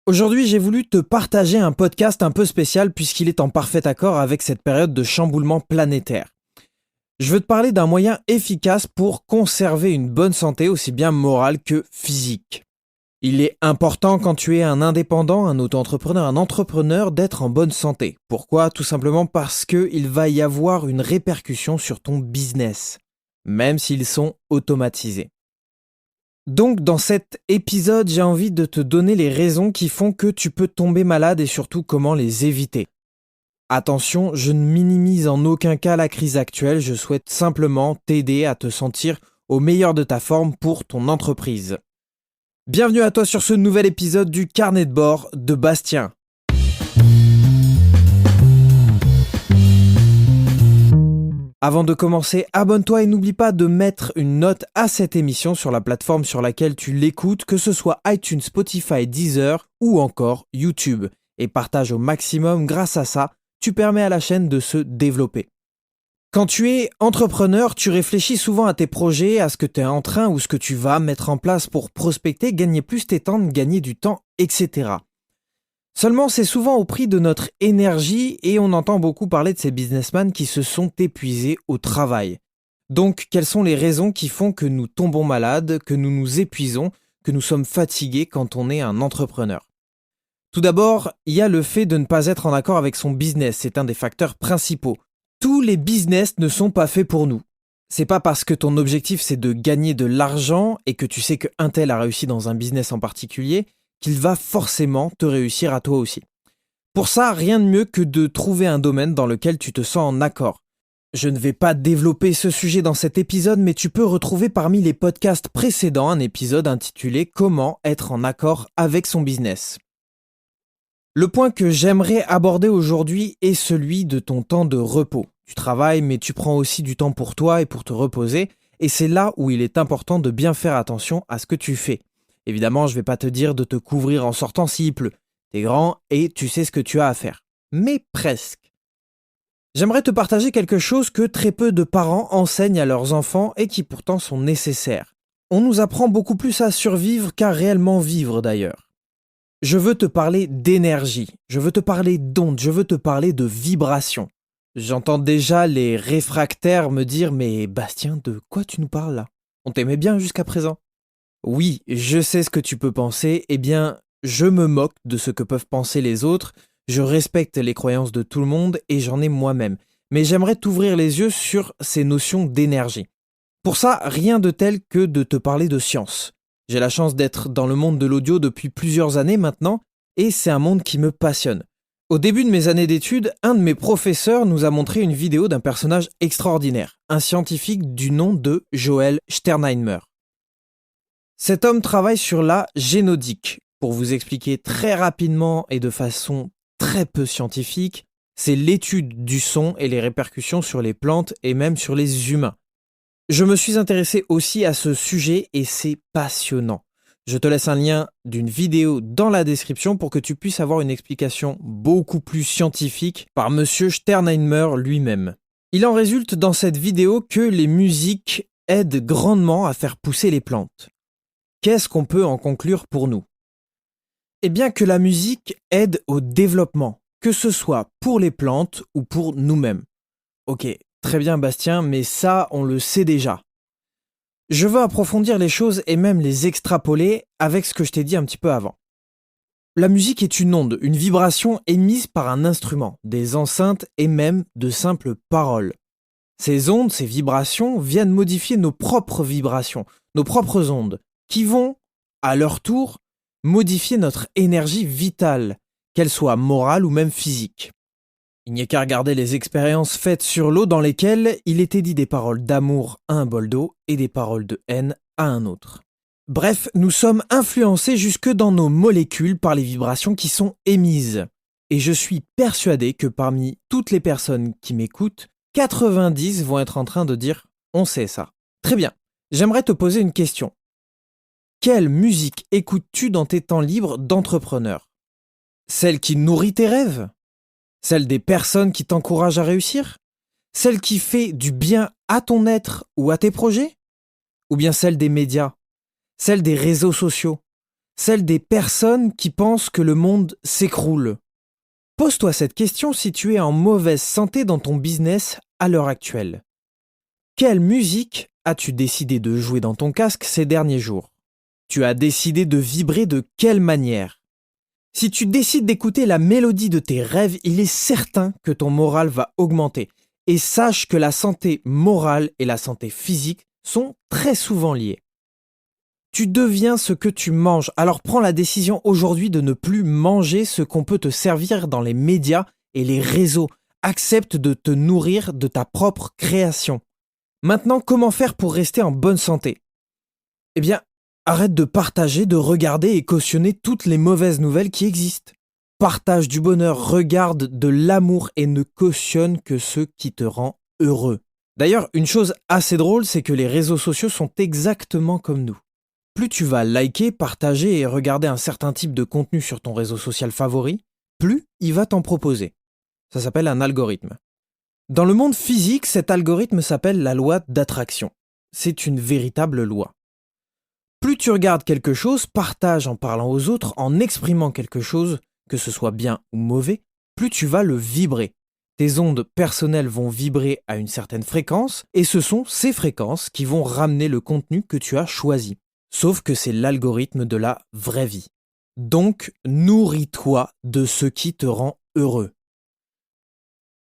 Aujourd'hui, j'ai voulu te partager un podcast un peu spécial puisqu'il est en parfait accord avec cette période de chamboulement planétaire. Je veux te parler d'un moyen efficace pour conserver une bonne santé aussi bien morale que physique. Il est important quand tu es un indépendant, un auto-entrepreneur, un entrepreneur d'être en bonne santé. Pourquoi ? Tout simplement parce qu'il va y avoir une répercussion sur ton business, même s'ils sont automatisés. Donc dans cet épisode, j'ai envie de te donner les raisons qui font que tu peux tomber malade et surtout comment les éviter. Attention, je ne minimise en aucun cas la crise actuelle, je souhaite simplement t'aider à te sentir au meilleur de ta forme pour ton entreprise. Bienvenue à toi sur ce nouvel épisode du Carnet de bord de Bastien. Avant de commencer, abonne-toi et n'oublie pas de mettre une note à cette émission sur la plateforme sur laquelle tu l'écoutes, que ce soit iTunes, Spotify, Deezer ou encore YouTube. Et partage au maximum, grâce à ça, tu permets à la chaîne de se développer. Quand tu es entrepreneur, tu réfléchis souvent à tes projets, à ce que tu es en train ou ce que tu vas mettre en place pour prospecter, gagner plus tes temps, gagner du temps, etc. Seulement, c'est souvent au prix de notre énergie et on entend beaucoup parler de ces businessmen qui se sont épuisés au travail. Donc, quelles sont les raisons qui font que nous tombons malades, que nous nous épuisons, que nous sommes fatigués quand on est un entrepreneur ? Tout d'abord, il y a le fait de ne pas être en accord avec son business, c'est un des facteurs principaux. Tous les business ne sont pas faits pour nous. C'est pas parce que ton objectif c'est de gagner de l'argent et que tu sais qu'un tel a réussi dans un business en particulier qu'il va forcément te réussir à toi aussi. Pour ça, rien de mieux que de trouver un domaine dans lequel tu te sens en accord. Je ne vais pas développer ce sujet dans cet épisode, mais tu peux retrouver parmi les podcasts précédents un épisode intitulé « Comment être en accord avec son business ». Le point que j'aimerais aborder aujourd'hui est celui de ton temps de repos. Tu travailles, mais tu prends aussi du temps pour toi et pour te reposer, et c'est là où il est important de bien faire attention à ce que tu fais. Évidemment, je ne vais pas te dire de te couvrir en sortant s'il pleut. T'es grand et tu sais ce que tu as à faire. Mais presque. J'aimerais te partager quelque chose que très peu de parents enseignent à leurs enfants et qui pourtant sont nécessaires. On nous apprend beaucoup plus à survivre qu'à réellement vivre d'ailleurs. Je veux te parler d'énergie, je veux te parler d'ondes, je veux te parler de vibrations. J'entends déjà les réfractaires me dire « Mais Bastien, de quoi tu nous parles là ? On t'aimait bien jusqu'à présent ?» Oui, je sais ce que tu peux penser, eh bien, je me moque de ce que peuvent penser les autres, je respecte les croyances de tout le monde et j'en ai moi-même. Mais j'aimerais t'ouvrir les yeux sur ces notions d'énergie. Pour ça, rien de tel que de te parler de science. J'ai la chance d'être dans le monde de l'audio depuis plusieurs années maintenant, et c'est un monde qui me passionne. Au début de mes années d'études, un de mes professeurs nous a montré une vidéo d'un personnage extraordinaire, un scientifique du nom de Joel Sternheimer. Cet homme travaille sur la génomique. Pour vous expliquer très rapidement et de façon très peu scientifique, c'est l'étude du son et les répercussions sur les plantes et même sur les humains. Je me suis intéressé aussi à ce sujet et c'est passionnant. Je te laisse un lien d'une vidéo dans la description pour que tu puisses avoir une explication beaucoup plus scientifique par Monsieur Sternheimer lui-même. Il en résulte dans cette vidéo que les musiques aident grandement à faire pousser les plantes. Qu'est-ce qu'on peut en conclure pour nous ? Eh bien que la musique aide au développement, que ce soit pour les plantes ou pour nous-mêmes. Ok, très bien Bastien, mais ça on le sait déjà. Je veux approfondir les choses et même les extrapoler avec ce que je t'ai dit un petit peu avant. La musique est une onde, une vibration émise par un instrument, des enceintes et même de simples paroles. Ces ondes, ces vibrations viennent modifier nos propres vibrations, nos propres ondes, qui vont, à leur tour, modifier notre énergie vitale, qu'elle soit morale ou même physique. Il n'y a qu'à regarder les expériences faites sur l'eau dans lesquelles il était dit des paroles d'amour à un bol d'eau et des paroles de haine à un autre. Bref, nous sommes influencés jusque dans nos molécules par les vibrations qui sont émises. Et je suis persuadé que parmi toutes les personnes qui m'écoutent, 90 vont être en train de dire « on sait ça ». Très bien, j'aimerais te poser une question. Quelle musique écoutes-tu dans tes temps libres d'entrepreneur ? Celle qui nourrit tes rêves ? Celle des personnes qui t'encouragent à réussir ? Celle qui fait du bien à ton être ou à tes projets ? Ou bien celle des médias ? Celle des réseaux sociaux ? Celle des personnes qui pensent que le monde s'écroule. Pose-toi cette question si tu es en mauvaise santé dans ton business à l'heure actuelle. Quelle musique as-tu décidé de jouer dans ton casque ces derniers jours? Tu as décidé de vibrer de quelle manière? Si tu décides d'écouter la mélodie de tes rêves, il est certain que ton moral va augmenter. Et sache que la santé morale et la santé physique sont très souvent liées. Tu deviens ce que tu manges, alors prends la décision aujourd'hui de ne plus manger ce qu'on peut te servir dans les médias et les réseaux. Accepte de te nourrir de ta propre création. Maintenant, comment faire pour rester en bonne santé? Eh bien, arrête de partager, de regarder et cautionner toutes les mauvaises nouvelles qui existent. Partage du bonheur, regarde de l'amour et ne cautionne que ce qui te rend heureux. D'ailleurs, une chose assez drôle, c'est que les réseaux sociaux sont exactement comme nous. Plus tu vas liker, partager et regarder un certain type de contenu sur ton réseau social favori, plus il va t'en proposer. Ça s'appelle un algorithme. Dans le monde physique, cet algorithme s'appelle la loi d'attraction. C'est une véritable loi. Plus tu regardes quelque chose, partages en parlant aux autres, en exprimant quelque chose, que ce soit bien ou mauvais, plus tu vas le vibrer. Tes ondes personnelles vont vibrer à une certaine fréquence, et ce sont ces fréquences qui vont ramener le contenu que tu as choisi. Sauf que c'est l'algorithme de la vraie vie. Donc, nourris-toi de ce qui te rend heureux.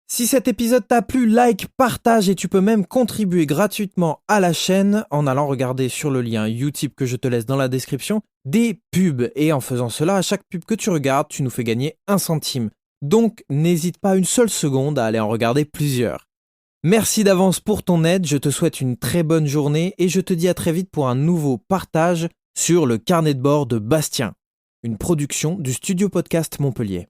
Si cet épisode t'a plu, like, partage et tu peux même contribuer gratuitement à la chaîne en allant regarder sur le lien Utip que je te laisse dans la description des pubs. Et en faisant cela, à chaque pub que tu regardes, tu nous fais gagner 1 centime. Donc, n'hésite pas une seule seconde à aller en regarder plusieurs. Merci d'avance pour ton aide, je te souhaite une très bonne journée et je te dis à très vite pour un nouveau partage sur le carnet de bord de Bastien, une production du Studio Podcast Montpellier.